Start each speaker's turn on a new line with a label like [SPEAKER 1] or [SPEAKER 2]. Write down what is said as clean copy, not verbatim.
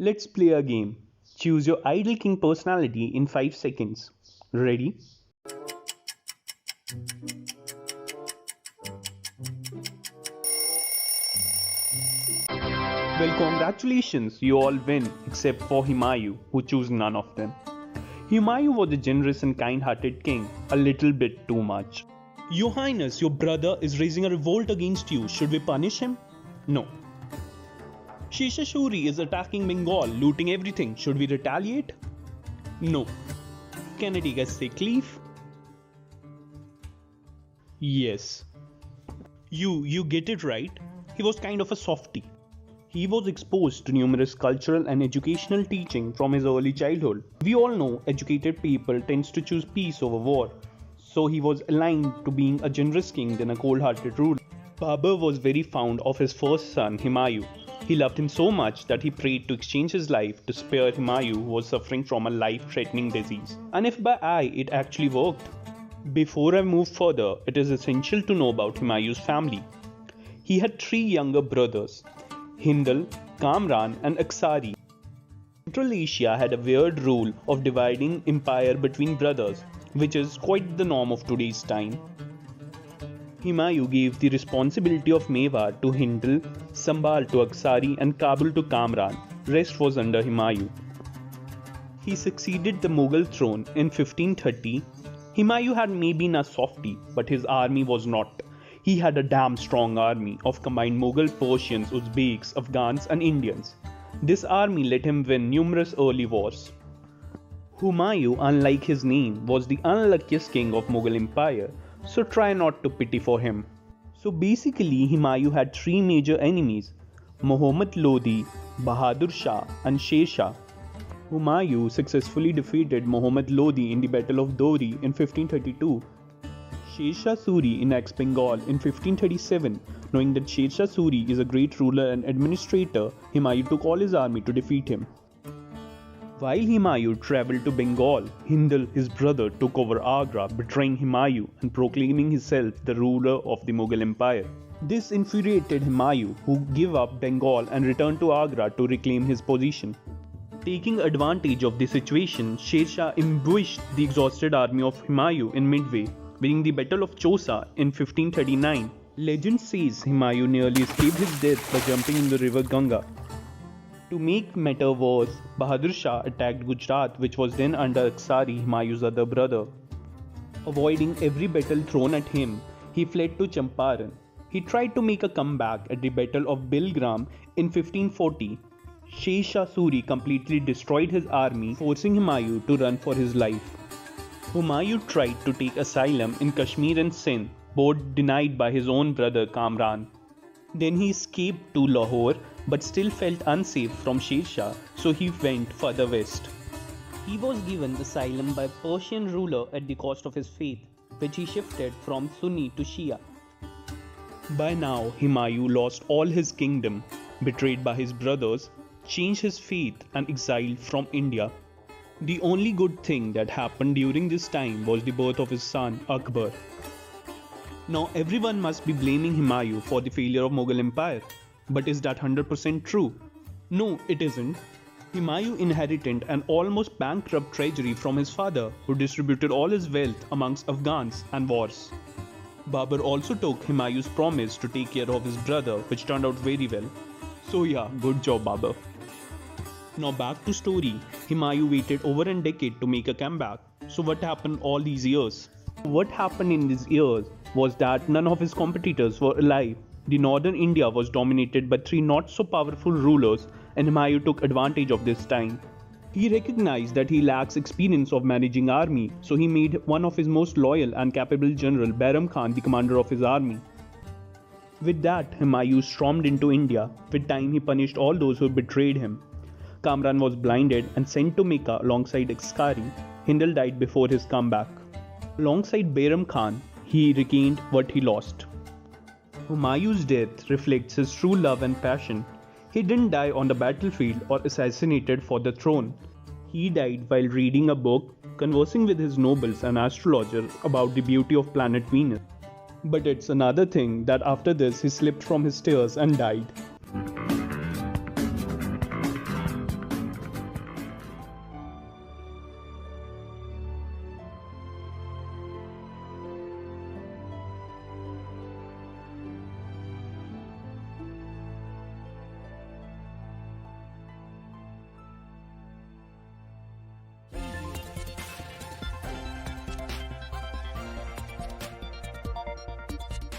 [SPEAKER 1] Let's play a game. Choose your ideal king personality in 5 seconds. Ready? Well, congratulations, you all win except for Humayun, who chose none of them. Humayun was a generous and kind-hearted king, a little bit too much. Your Highness, your brother is raising a revolt against you. Should we punish him? No. Shisha Suri is attacking Bengal, looting everything. Should we retaliate? No. Can I take a sick leave? Yes. You get it right. He was kind of a softie. He was exposed to numerous cultural and educational teaching from his early childhood. We all know educated people tend to choose peace over war. So he was aligned to being a generous king than a cold-hearted ruler. Babar was very fond of his first son, Humayun. He loved him so much that he prayed to exchange his life to spare Humayun, who was suffering from a life-threatening disease. And if by eye, it actually worked. Before I move further, it is essential to know about Humayun's family. He had 3 younger brothers, Hindal, Kamran and Aksari. Central Asia had a weird rule of dividing empire between brothers, which is quite the norm of today's time. Humayun gave the responsibility of Mewar to Hindal, Sambal to Aksari and Kabul to Kamran. Rest was under Humayun. He succeeded the Mughal throne in 1530. Humayun had maybe been a softie, but his army was not. He had a damn strong army of combined Mughal, Persians, Uzbeks, Afghans and Indians. This army let him win numerous early wars. Humayun, unlike his name, was the unluckiest king of Mughal Empire, so try not to pity for him. So basically, Humayun had 3 major enemies, Muhammad Lodi, Bahadur Shah and Sher Shah. Humayun successfully defeated Muhammad Lodi in the Battle of Dori in 1532. Sher Shah Suri annexed Bengal in 1537. Knowing that Sher Shah Suri is a great ruler and administrator, Humayun took all his army to defeat him. While Humayun travelled to Bengal, Hindal, his brother, took over Agra, betraying Humayun and proclaiming himself the ruler of the Mughal Empire. This infuriated Humayun, who gave up Bengal and returned to Agra to reclaim his position. Taking advantage of the situation, Sher Shah ambushed the exhausted army of Humayun in Midway, winning the Battle of Chausa in 1539. Legend says Humayun nearly escaped his death by jumping in the river Ganga. To make matters worse, Bahadur Shah attacked Gujarat, which was then under Aksari, Humayun's other brother. Avoiding every battle thrown at him, he fled to Champaran. He tried to make a comeback at the Battle of Bilgram in 1540. Sher Shah Suri completely destroyed his army, forcing Humayun to run for his life. Humayun tried to take asylum in Kashmir and Sindh, both denied by his own brother Kamran. Then he escaped to Lahore, but still felt unsafe from Sher Shah, so he went further west. He was given asylum by a Persian ruler at the cost of his faith, which he shifted from Sunni to Shia. By now, Humayun lost all his kingdom, betrayed by his brothers, changed his faith and exiled from India. The only good thing that happened during this time was the birth of his son Akbar. Now everyone must be blaming Humayun for the failure of Mughal Empire. But is that 100% true? No, it isn't. Humayun inherited an almost bankrupt treasury from his father, who distributed all his wealth amongst Afghans and wars. Babar also took Humayun's promise to take care of his brother, which turned out very well. So yeah, good job Babar. Now back to story. Humayun waited over a decade to make a comeback. So what happened all these years? What happened in these years was that none of his competitors were alive. The northern India was dominated by 3 not so powerful rulers, and Humayun took advantage of this time. He recognized that he lacks experience of managing army, so he made one of his most loyal and capable general, Bairam Khan, the commander of his army. With that, Humayun stormed into India. With time, he punished all those who betrayed him. Kamran was blinded and sent to Mecca alongside Askari. Hindal died before his comeback. Alongside Bairam Khan, he regained what he lost. Humayun's death reflects his true love and passion. He didn't die on the battlefield or assassinated for the throne. He died while reading a book, conversing with his nobles and astrologers about the beauty of planet Venus. But it's another thing that after this he slipped from his stairs and died.